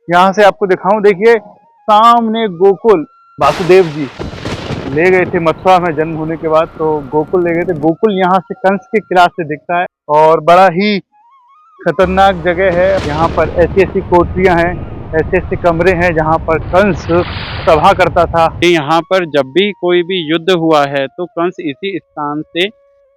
यहाँ से आपको दिखाऊं, देखिए सामने गोकुल। वासुदेव जी ले गए थे मथुरा में जन्म होने के बाद, तो गोकुल ले गए थे। गोकुल यहाँ से कंस के किला से दिखता है और बड़ा ही खतरनाक जगह है। यहाँ पर ऐसी ऐसी कोठरियां हैं, ऐसे ऐसे कमरे हैं जहाँ पर कंस सभा करता था। यहाँ पर जब भी कोई भी युद्ध हुआ है तो कंस इसी स्थान से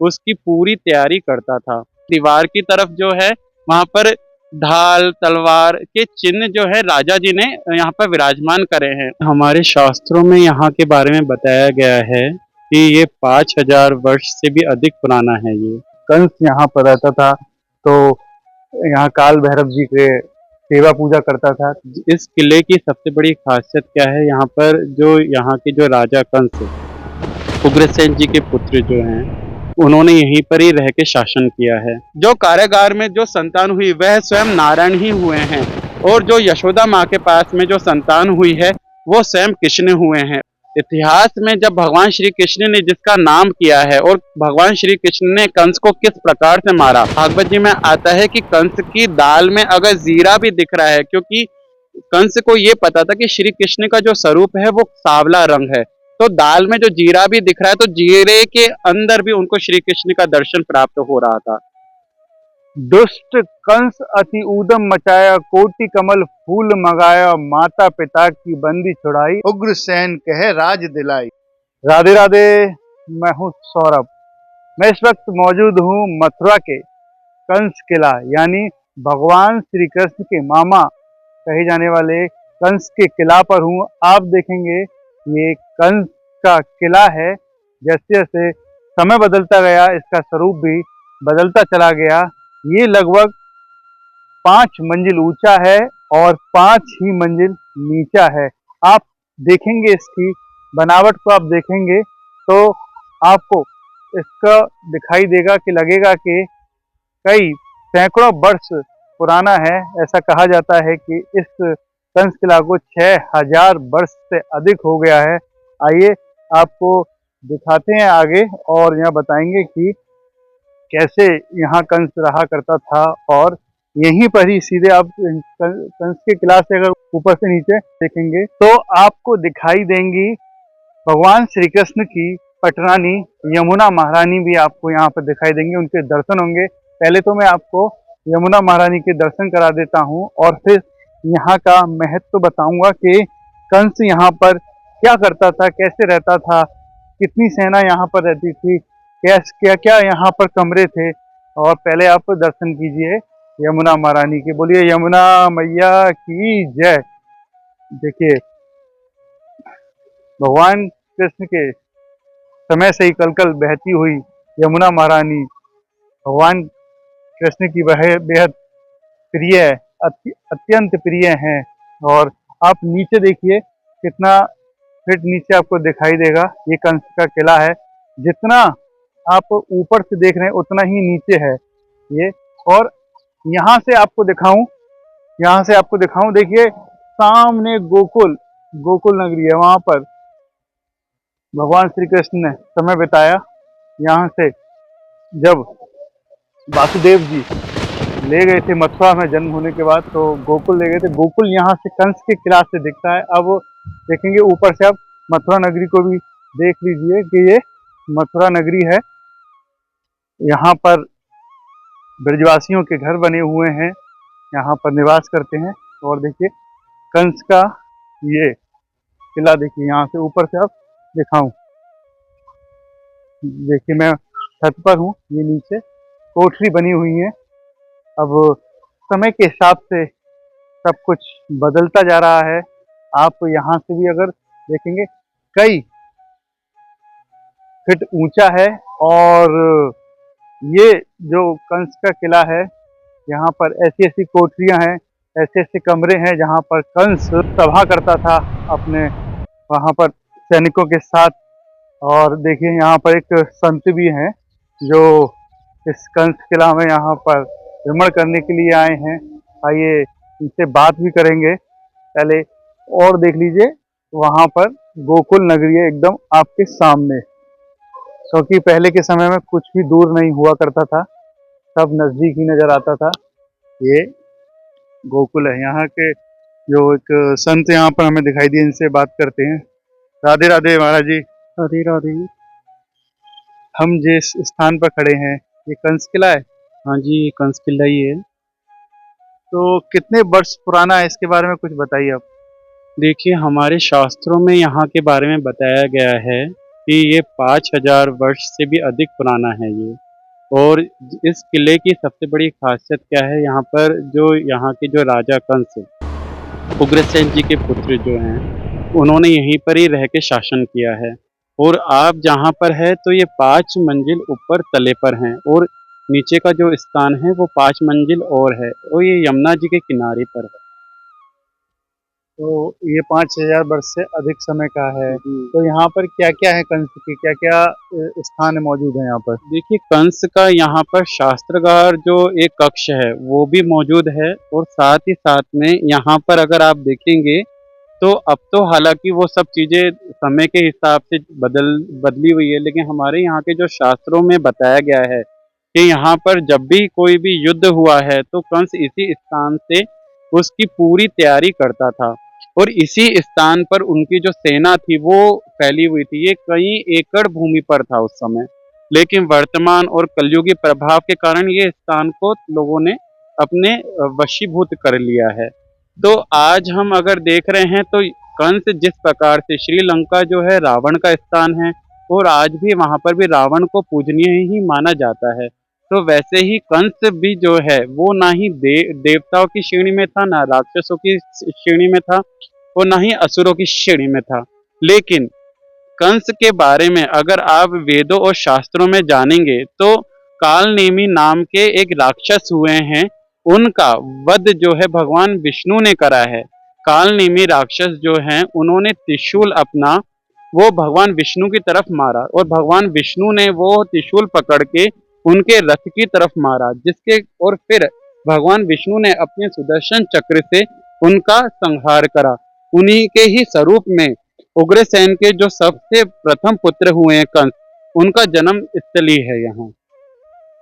उसकी पूरी तैयारी करता था। दीवार की तरफ जो है वहां पर ढाल तलवार के चिन्ह जो है राजा जी ने यहाँ पर विराजमान करे हैं। हमारे शास्त्रों में यहाँ के बारे में बताया गया है कि ये 5000 वर्ष से भी अधिक पुराना है। ये कंस यहाँ पर रहता था, तो यहाँ काल भैरव जी के सेवा पूजा करता था। इस किले की सबसे बड़ी खासियत क्या है, यहाँ पर जो यहाँ के जो राजा कंस उग्रसेन जी के पुत्र जो हैं उन्होंने यहीं पर ही रह के शासन किया है। जो कारागार में जो संतान हुई वह स्वयं नारायण ही हुए हैं, और जो यशोदा माँ के पास में जो संतान हुई है वो स्वयं कृष्ण हुए हैं। इतिहास में जब भगवान श्री कृष्ण ने जिसका नाम किया है और भगवान श्री कृष्ण ने कंस को किस प्रकार से मारा, भागवत जी में आता है कि कंस की दाल में अगर जीरा भी दिख रहा है, क्योंकि कंस को ये पता था कि श्री कृष्ण का जो स्वरूप है वो सांवला रंग है, तो दाल में जो जीरा भी दिख रहा है तो जीरे के अंदर भी उनको श्री कृष्ण का दर्शन प्राप्त हो रहा था। दुष्ट कंस अति ऊधम मचाया, कोटि कमल फूल मगाया, माता पिता की बंदी छुड़ाई, उग्रसेन कहे राज दिलाई। राधे राधे, मैं हूँ सौरभ। मैं इस वक्त मौजूद हूँ मथुरा के कंस किला, यानी भगवान श्री कृष्ण के मामा कहे जाने वाले कंस के किला पर हूँ। आप देखेंगे ये कंस का किला है। जैसे जैसे समय बदलता गया इसका स्वरूप भी बदलता चला गया। ये लगभग 5 मंजिल ऊंचा है और 5 ही मंजिल नीचा है। आप देखेंगे इसकी बनावट को, आप देखेंगे तो आपको इसका दिखाई देगा कि लगेगा कि कई सैकड़ों वर्ष पुराना है। ऐसा कहा जाता है कि इस कंस किला को 6000 वर्ष से अधिक हो गया है। आइए आपको दिखाते हैं आगे और यहाँ बताएंगे कि कैसे यहाँ कंस रहा करता था। और यहीं पर ही सीधे आप कंस के किला से अगर ऊपर से नीचे देखेंगे तो आपको दिखाई देंगी भगवान श्री कृष्ण की पटरानी यमुना महारानी भी आपको यहाँ पर दिखाई देंगे, उनके दर्शन होंगे। पहले तो मैं आपको यमुना महारानी के दर्शन करा देता हूँ और फिर यहाँ का महत्व बताऊंगा कि कंस यहाँ पर क्या करता था, कैसे रहता था, कितनी सेना यहाँ पर रहती थी, क्या क्या यहाँ पर कमरे थे। और पहले आप दर्शन कीजिए यमुना महारानी के। बोलिए यमुना मैया की जय। देखिए भगवान कृष्ण के समय से ही कलकल बहती हुई यमुना महारानी भगवान कृष्ण की वह बेहद प्रिय, अत्यंत प्रिय हैं। और आप नीचे देखिए कितना फिट नीचे आपको दिखाई देगा। ये कंस का किला है, जितना आप ऊपर से देख रहे हैं उतना ही नीचे है ये। और यहाँ से आपको दिखाऊं, यहाँ से आपको दिखाऊं, देखिए सामने गोकुल, गोकुल नगरी है। वहां पर भगवान श्री कृष्ण ने समय बिताया। यहाँ से जब वासुदेव जी ले गए थे मथुरा में जन्म होने के बाद, तो गोकुल ले गए थे। गोकुल यहाँ से कंस के किला से दिखता है। अब देखेंगे ऊपर से, आप मथुरा नगरी को भी देख लीजिए कि ये मथुरा नगरी है। यहाँ पर ब्रजवासियों के घर बने हुए हैं, यहाँ पर निवास करते हैं। और देखिए कंस का ये किला, देखिए यहाँ से ऊपर से आप दिखाऊं, देखिए मैं छत पर हूँ, ये नीचे कोठरी बनी हुई है। अब समय के हिसाब से सब कुछ बदलता जा रहा है। आप यहाँ से भी अगर देखेंगे कई फीट ऊंचा है। और ये जो कंस का किला है, यहाँ पर ऐसी ऐसी कोठरियां हैं, ऐसे ऐसे कमरे हैं जहाँ पर कंस सभा करता था अपने वहाँ पर सैनिकों के साथ। और देखिए यहाँ पर एक संत भी हैं जो इस कंस किला में यहाँ पर भ्रमण करने के लिए आए हैं। आइए इनसे बात भी करेंगे पहले। और देख लीजिए वहाँ पर गोकुल नगरी है एकदम आपके सामने, क्योंकि पहले के समय में कुछ भी दूर नहीं हुआ करता था, सब नज़दीक ही नज़र आता था। ये गोकुल है। यहाँ के जो एक संत यहाँ पर हमें दिखाई दिए, इनसे बात करते हैं। राधे राधे महाराज जी। राधे राधे। हम जिस स्थान पर खड़े हैं ये कंस किला है, हाँ जी, ये कंस किला ही है। तो कितने वर्ष पुराना है, इसके बारे में कुछ बताइए आप। देखिए, हमारे शास्त्रों में यहाँ के बारे में बताया गया है कि ये 5000 वर्ष से भी अधिक पुराना है ये। और इस किले की सबसे बड़ी खासियत क्या है, यहाँ पर जो यहाँ के जो राजा कंस उग्रसेन जी के पुत्र जो हैं, उन्होंने यहीं पर ही रह के शासन किया है। और आप जहाँ पर है तो ये 5 मंजिल ऊपर तले पर हैं, और नीचे का जो स्थान है वो 5 मंजिल और है, और ये यमुना जी के किनारे पर है। तो ये 5000 वर्ष से अधिक समय का है, जी। तो यहाँ पर क्या क्या है, कंस के क्या क्या स्थान मौजूद है यहाँ पर। देखिए, कंस का यहाँ पर शास्त्रागार जो एक कक्ष है वो भी मौजूद है, और साथ ही साथ में यहाँ पर अगर आप देखेंगे तो अब तो हालांकि वो सब चीज़ें समय के हिसाब से बदली हुई है, लेकिन हमारे यहाँ के जो शास्त्रों में बताया गया है कि यहाँ पर जब भी कोई भी युद्ध हुआ है तो कंस इसी स्थान से उसकी पूरी तैयारी करता था, और इसी स्थान पर उनकी जो सेना थी वो फैली हुई थी। ये कई एकड़ भूमि पर था उस समय, लेकिन वर्तमान और कलयुगी प्रभाव के कारण ये स्थान को लोगों ने अपने वशीभूत कर लिया है। तो आज हम अगर देख रहे हैं तो कंस जिस प्रकार से श्रीलंका जो है रावण का स्थान है, और आज भी वहां पर भी रावण को पूजनीय ही माना जाता है, तो वैसे ही कंस भी जो है वो ना ही देवताओं की श्रेणी में था, ना राक्षसों की श्रेणी में था, और ना ही असुरों की श्रेणी में था। लेकिन कंस के बारे में अगर आप वेदों और शास्त्रों में जानेंगे तो कालनेमी नाम के एक राक्षस हुए हैं, उनका वध जो है भगवान विष्णु ने करा है। कालनेमी राक्षस जो हैं उन्होंने त्रिशूल अपना वो भगवान विष्णु की तरफ मारा, और भगवान विष्णु ने वो त्रिशूल पकड़ के उनके रथ की तरफ मारा, जिसके और फिर भगवान विष्णु ने अपने सुदर्शन चक्र से उनका संहार करा। उन्हीं के ही स्वरूप में उग्रसेन के जो सबसे प्रथम पुत्र हुए हैं कंस, उनका जन्म स्थली है यहाँ।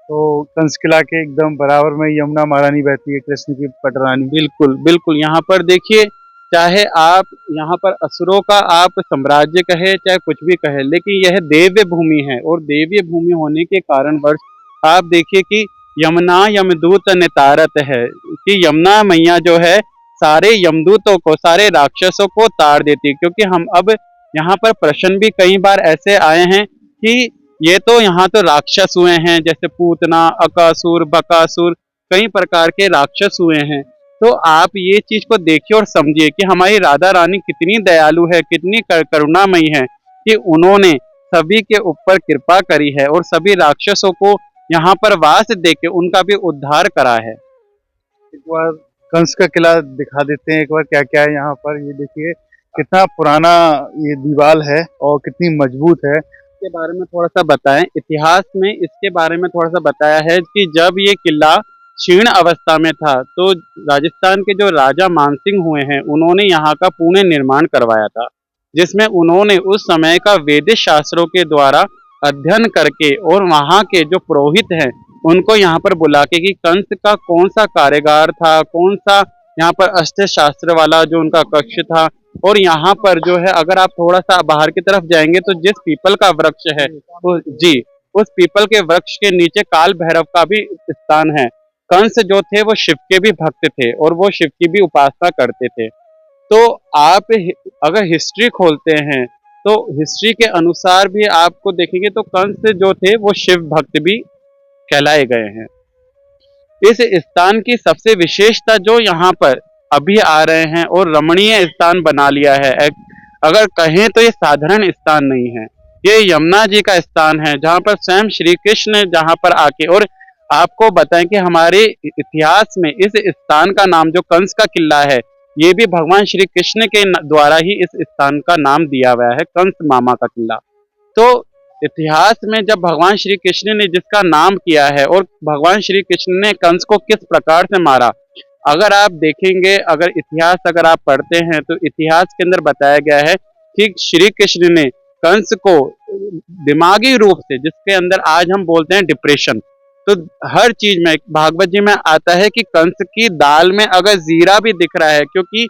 तो कंस किला के एकदम बराबर में यमुना महारानी बहती है, कृष्ण की पटरानी। बिल्कुल बिल्कुल, यहाँ पर देखिए, चाहे आप यहाँ पर असुरों का आप साम्राज्य कहे चाहे कुछ भी कहे, लेकिन यह देव्य भूमि है, और देव्य भूमि होने के कारणवश आप देखिए कि यमुना यमदूत नितारत है, कि यमुना मैया जो है सारे यमदूतों को, सारे राक्षसों को तार देती है। क्योंकि हम अब यहाँ पर प्रश्न भी कई बार ऐसे आए हैं कि ये तो यहाँ तो राक्षस हुए हैं, जैसे पूतना, अकासुर, बकासुर, कई प्रकार के राक्षस हुए हैं। तो आप ये चीज को देखिए और समझिए कि हमारी राधा रानी कितनी दयालु है, कितनी करुणामयी है, कि उन्होंने सभी के ऊपर कृपा करी है और सभी राक्षसों को यहाँ पर वास देके उनका भी उद्धार करा है। एक बार कंस का किला दिखा देते हैं एक बार, क्या क्या है यहाँ पर। ये देखिए कितना पुराना ये दीवार है और कितनी मजबूत है। के बारे में थोड़ा सा बताएं, इतिहास में इसके बारे में थोड़ा सा बताया है कि जब ये किला क्षीण अवस्था में था तो राजस्थान के जो राजा मानसिंह हुए हैं उन्होंने यहाँ का पुनः निर्माण करवाया था, जिसमें उन्होंने उस समय का वैदिक शास्त्रों के द्वारा अध्ययन करके और वहाँ के जो पुरोहित हैं उनको यहाँ पर बुला के कि कंस का कौन सा कारीगर था, कौन सा यहाँ पर अस्त्र शास्त्र वाला जो उनका कक्ष था। और यहाँ पर जो है अगर आप थोड़ा सा बाहर की तरफ जाएंगे तो जिस पीपल का वृक्ष है वो जी, उस पीपल के वृक्ष के नीचे काल भैरव का भी स्थान है। कंस जो थे वो शिव के भी भक्त थे और वो शिव की भी उपासना करते थे। तो आप अगर हिस्ट्री खोलते हैं तो हिस्ट्री के अनुसार भी आपको देखेंगे तो कंस जो थे वो शिव भक्त भी कहलाए गए हैं। इस स्थान की सबसे विशेषता जो यहाँ पर अभी आ रहे हैं और रमणीय स्थान बना लिया है, अगर कहें तो ये साधारण स्थान नहीं है, ये यमुना जी का स्थान है जहाँ पर स्वयं श्री कृष्ण जहाँ पर आके, और आपको बताएं कि हमारे इतिहास में इस स्थान का नाम जो कंस का किला है ये भी भगवान श्री कृष्ण के द्वारा ही इस स्थान का नाम दिया गया है, कंस मामा का किला। तो इतिहास में जब भगवान श्री कृष्ण ने जिसका नाम किया है और भगवान श्री कृष्ण ने कंस को किस प्रकार से मारा, अगर आप देखेंगे, अगर इतिहास अगर आप पढ़ते हैं तो इतिहास के अंदर बताया गया है कि श्री कृष्ण ने कंस को दिमागी रूप से, जिसके अंदर आज हम बोलते हैं डिप्रेशन, तो हर चीज में भागवत जी में आता है कि कंस की दाल में अगर जीरा भी दिख रहा है, क्योंकि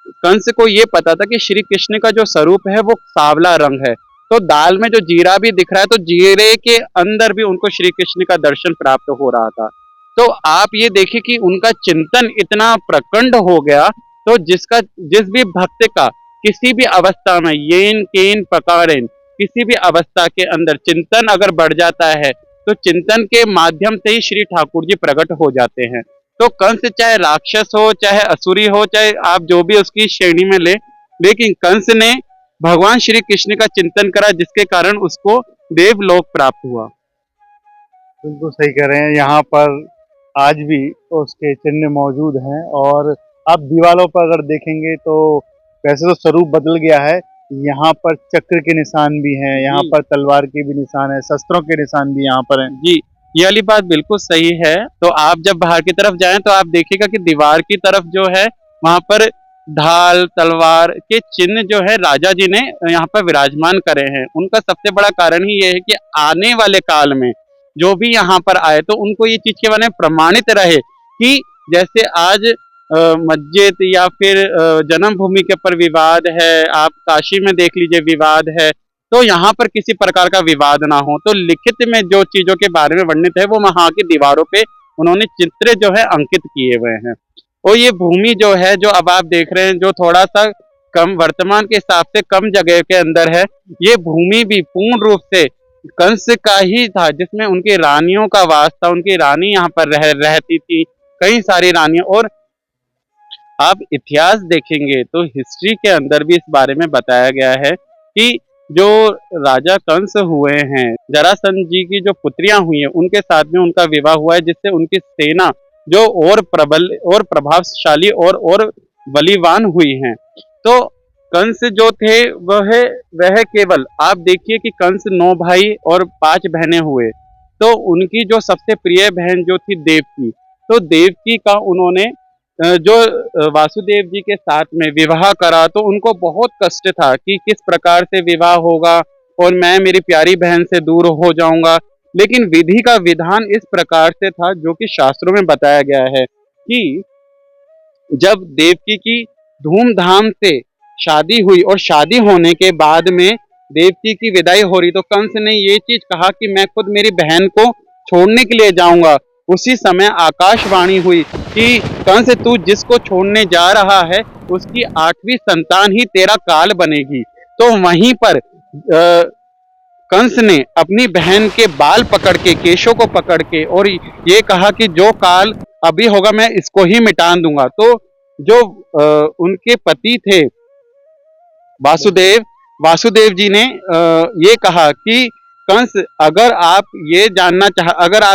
कंस को ये पता था कि श्री कृष्ण का जो स्वरूप है वो सांवला रंग है, तो दाल में जो जीरा भी दिख रहा है तो जीरे के अंदर भी उनको श्री कृष्ण का दर्शन प्राप्त हो रहा था। तो आप ये देखिए कि उनका चिंतन इतना प्रकंड हो गया, तो जिस भी भक्त का किसी भी अवस्था में येन केन पकारेन, किसी भी अवस्था के अंदर चिंतन अगर बढ़ जाता है तो चिंतन के माध्यम से ही श्री ठाकुर जी प्रकट हो जाते हैं। तो कंस चाहे राक्षस हो, चाहे असुरी हो, चाहे आप जो भी उसकी श्रेणी में ले, लेकिन कंस ने भगवान श्री कृष्ण का चिंतन करा, जिसके कारण उसको देवलोक प्राप्त हुआ। बिल्कुल सही कह रहे हैं। यहाँ पर आज भी उसके चिन्ह मौजूद हैं और आप दीवारों पर अगर देखेंगे तो वैसे तो स्वरूप बदल गया है। यहाँ पर चक्र के निशान भी हैं, यहाँ जी पर तलवार के भी निशान है, शस्त्रों के निशान भी यहाँ पर हैं। जी, ये वाली बात बिल्कुल सही है। तो आप जब बाहर की तरफ जाएं तो आप देखिएगा कि दीवार की तरफ जो है वहां पर ढाल तलवार के चिन्ह जो है राजा जी ने यहाँ पर विराजमान करे हैं। उनका सबसे बड़ा कारण ही ये है कि आने वाले काल में जो भी यहाँ पर आए तो उनको ये चीज के बारे में प्रमाणित रहे कि जैसे आज मस्जिद या फिर जन्मभूमि के ऊपर विवाद है, आप काशी में देख लीजिए विवाद है, तो यहाँ पर किसी प्रकार का विवाद ना हो। तो लिखित में जो चीजों के बारे में वर्णित है वो वहां की दीवारों पे उन्होंने चित्र जो है अंकित किए हुए हैं। और ये भूमि जो है, जो अब आप देख रहे हैं, जो थोड़ा सा कम वर्तमान के हिसाब से कम जगह के अंदर है, ये भूमि भी पूर्ण रूप से कंस का ही था, जिसमें उनकी रानियों का वास था। उनकी रानी यहाँ पर रहती थी, कई सारी रानियां। और आप इतिहास देखेंगे तो हिस्ट्री के अंदर भी इस बारे में बताया गया है कि जो राजा कंस हुए हैं, जरासंध जी की जो पुत्रियां हुई हैं उनके साथ में उनका विवाह हुआ है, जिससे उनकी सेना जो और प्रबल और प्रभावशाली और बलिवान हुई हैं। तो कंस जो थे वह केवल, आप देखिए कि कंस 9 भाई और 5 बहनें हुए, तो उनकी जो सबसे प्रिय बहन जो थी देवकी, तो देवकी का उन्होंने जो वासुदेव जी के साथ में विवाह करा, तो उनको बहुत कष्ट था कि किस प्रकार से विवाह होगा और मैं मेरी प्यारी बहन से दूर हो जाऊंगा। लेकिन विधि का विधान इस प्रकार से था जो कि शास्त्रों में बताया गया है कि जब देवकी की धूमधाम से शादी हुई और शादी होने के बाद में देवकी की विदाई हो रही, तो कंस ने ये चीज कहा कि मैं खुद मेरी बहन को छोड़ने के लिए जाऊंगा। उसी समय आकाशवाणी हुई कि कंस, तू जिसको छोड़ने जा रहा है उसकी 8वीं संतान ही तेरा काल बनेगी। तो वहीं पर कंस ने अपनी बहन के बाल पकड़ के, केशों को पकड़ के, और ये कहा कि जो काल अभी होगा मैं इसको ही मिटा दूंगा। तो जो उनके पति थे वासुदेव जी ने ये कहा कि कंस, अगर आप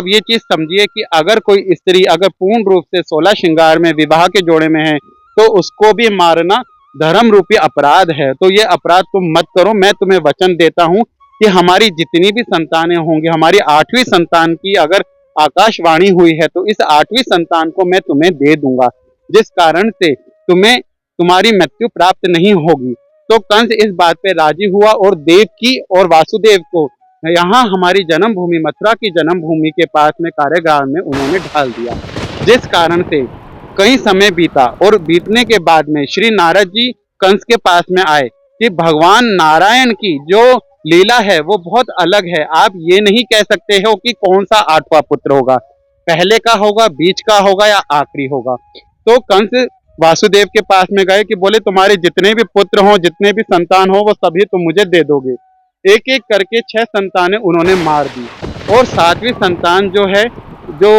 ये चीज समझिए कि अगर कोई स्त्री अगर पूर्ण रूप से 16 श्रृंगार में विवाह के जोड़े में है तो उसको भी मारना धर्म रूपी अपराध है। तो ये अपराध तुम मत करो। मैं तुम्हें वचन देता हूं कि हमारी जितनी भी संतानें होंगी, हमारी 8वीं संतान की अगर आकाशवाणी हुई है तो इस 8वीं संतान को मैं तुम्हें दे दूंगा, जिस कारण से तुम्हें तुम्हारी मृत्यु प्राप्त नहीं होगी। तो कंस इस बात पे राजी हुआ और देवकी और वासुदेव को यहाँ हमारी जन्मभूमि, मथुरा की जन्मभूमि के पास में कारागार में उन्होंने ढाल दिया, जिस कारण से कई समय बीता और बीतने के बाद में श्री नारद जी कंस के पास में आए कि भगवान नारायण की जो लीला है वो बहुत अलग है। आप ये नहीं कह सकते हो कि कौन सा 8वां पुत्र होगा, पहले का होगा, बीच का होगा या आखिरी होगा। तो कंस वासुदेव के पास में गए कि बोले तुम्हारे जितने भी पुत्र हो, जितने भी संतान हो, वो सभी तुम मुझे दे दोगे। एक एक करके 6 संतानें उन्होंने मार दी और 7वीं संतान जो है, जो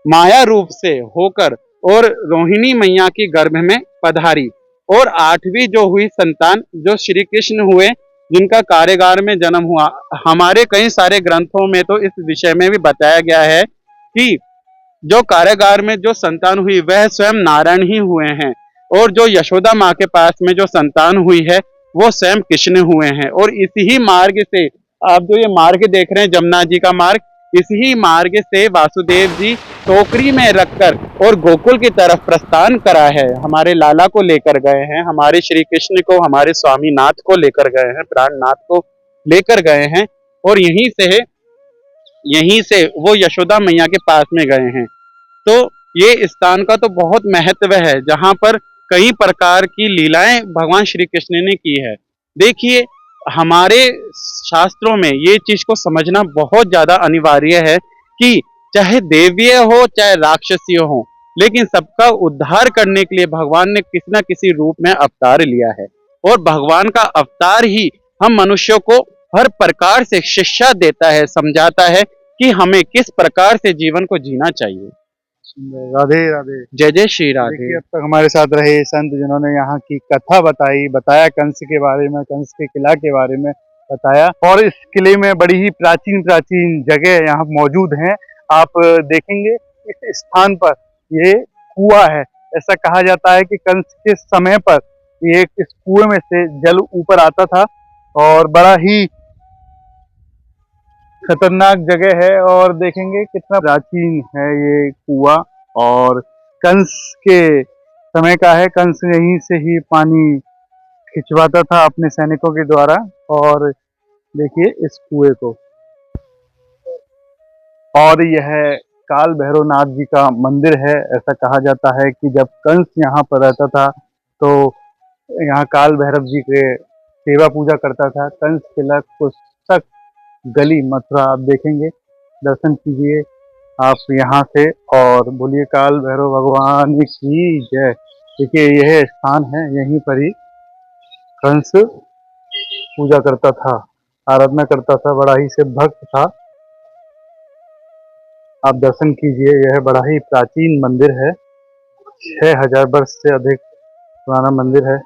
माया रूप से होकर और रोहिणी मैया की गर्भ में पधारी, और 8वीं जो हुई संतान जो श्री कृष्ण हुए, जिनका कारागार में जन्म हुआ। हमारे कई सारे ग्रंथों में तो इस विषय में भी बताया गया है कि जो कारागार में जो संतान हुई वह स्वयं नारायण ही हुए हैं, और जो यशोदा माँ के पास में जो संतान हुई है वो स्वयं कृष्ण हुए हैं। और इसी ही मार्ग से आप जो ये मार्ग देख रहे हैं, जमुना जी का मार्ग, इसी मार्ग से वासुदेव जी टोकरी में रखकर और गोकुल की तरफ प्रस्थान करा है। हमारे लाला को लेकर गए हैं, हमारे श्री कृष्ण को, हमारे स्वामी नाथ को लेकर गए हैं, प्राणनाथ को लेकर गए हैं, और यहीं से वो यशोदा मैया के पास में गए हैं। तो ये स्थान का तो बहुत महत्व है, जहां पर कई प्रकार की लीलाएं भगवान श्री कृष्ण ने की है। देखिए, हमारे शास्त्रों में ये चीज को समझना बहुत ज्यादा अनिवार्य है कि चाहे देवीय हो चाहे राक्षसीय हो, लेकिन सबका उद्धार करने के लिए भगवान ने किसी न किसी रूप में अवतार लिया है। और भगवान का अवतार ही हम मनुष्यों को हर प्रकार से शिक्षा देता है, समझाता है कि हमें किस प्रकार से जीवन को जीना चाहिए। राधे राधे। जय जय श्री राधे। देखिए, अब तक हमारे साथ रहे संत जिन्होंने यहाँ की कथा बताया कंस के बारे में, कंस के किला के बारे में बताया। और इस किले में बड़ी ही प्राचीन प्राचीन जगह यहाँ मौजूद हैं। आप देखेंगे इस स्थान पर ये कुआं है। ऐसा कहा जाता है कि कंस के समय पर ये इस कुएं में से जल ऊपर आता था और बड़ा ही खतरनाक जगह है। और देखेंगे कितना प्राचीन है ये कुआं और कंस के समय का है। कंस यहीं से ही पानी खिंचवाता था अपने सैनिकों के द्वारा। और देखिए इस कुएं को, और यह काल भैरवनाथ जी का मंदिर है। ऐसा कहा जाता है कि जब कंस यहाँ पर रहता था तो यहाँ काल भैरव जी के सेवा पूजा करता था। कंस किला पुस्तक गली मथुरा आप देखेंगे, दर्शन कीजिए आप यहाँ से और बोलिए काल भैरव भगवान की जय। देखिए यह स्थान है, यहीं पर ही कंस पूजा करता था, आराधना करता था, बड़ा ही से भक्त था। आप दर्शन कीजिए, यह बड़ा ही प्राचीन मंदिर है, 6000 वर्ष से अधिक पुराना मंदिर है।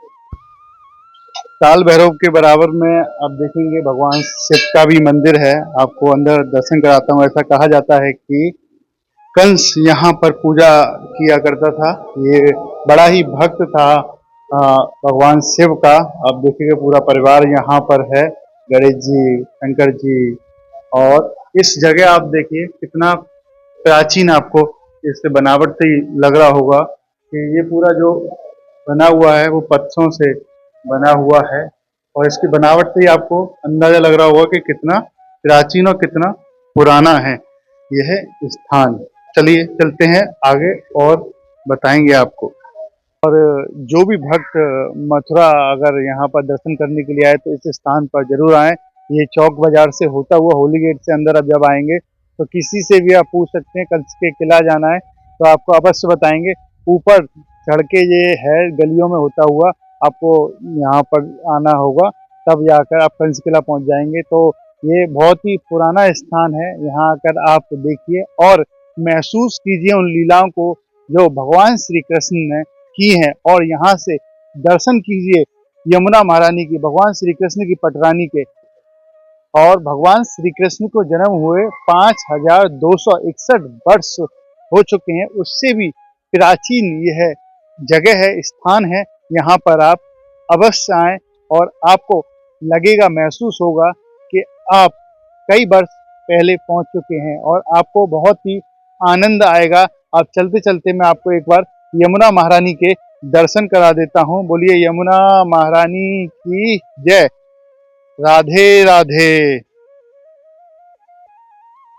काल भैरव के बराबर में आप देखेंगे भगवान शिव का भी मंदिर है। आपको अंदर दर्शन कराता हूँ। ऐसा कहा जाता है कि कंस यहाँ पर पूजा किया करता था। ये बड़ा ही भक्त था भगवान शिव का। आप देखिएगा पूरा परिवार यहाँ पर है, गणेश जी, शंकर जी। और इस जगह आप देखिए कितना प्राचीन, आपको इससे बनावट से ही लग रहा होगा कि ये पूरा जो बना हुआ है वो पत्थरों से बना हुआ है। और इसकी बनावट से ही आपको अंदाजा लग रहा होगा कि कितना प्राचीन और कितना पुराना है यह स्थान। चलिए चलते हैं आगे और बताएंगे आपको। और जो भी भक्त मथुरा अगर यहाँ पर दर्शन करने के लिए आए तो इस स्थान पर जरूर आएं। ये चौक बाजार से होता हुआ होली गेट से अंदर अब जब आएंगे तो किसी से भी आप पूछ सकते हैं कंस के किला जाना है तो आपको अवश्य बताएंगे। ऊपर चढ़ के ये है, गलियों में होता हुआ आपको यहाँ पर आना होगा, तब जाकर आप कंस किला पहुँच जाएंगे। तो ये बहुत ही पुराना स्थान है। यहाँ आकर आप देखिए और महसूस कीजिए उन लीलाओं को जो भगवान श्री कृष्ण ने की हैं। और यहाँ से दर्शन कीजिए यमुना महारानी की, भगवान श्री कृष्ण की पटरानी के। और भगवान श्री कृष्ण को जन्म हुए 5261 वर्ष हो चुके हैं, उससे भी प्राचीन यह जगह है, स्थान है। यहाँ पर आप अवश्य आएं और आपको लगेगा, महसूस होगा कि आप कई वर्ष पहले पहुंच चुके हैं और आपको बहुत ही आनंद आएगा। आप चलते चलते मैं आपको एक बार यमुना महारानी के दर्शन करा देता हूँ। बोलिए यमुना महारानी की जय। राधे राधे।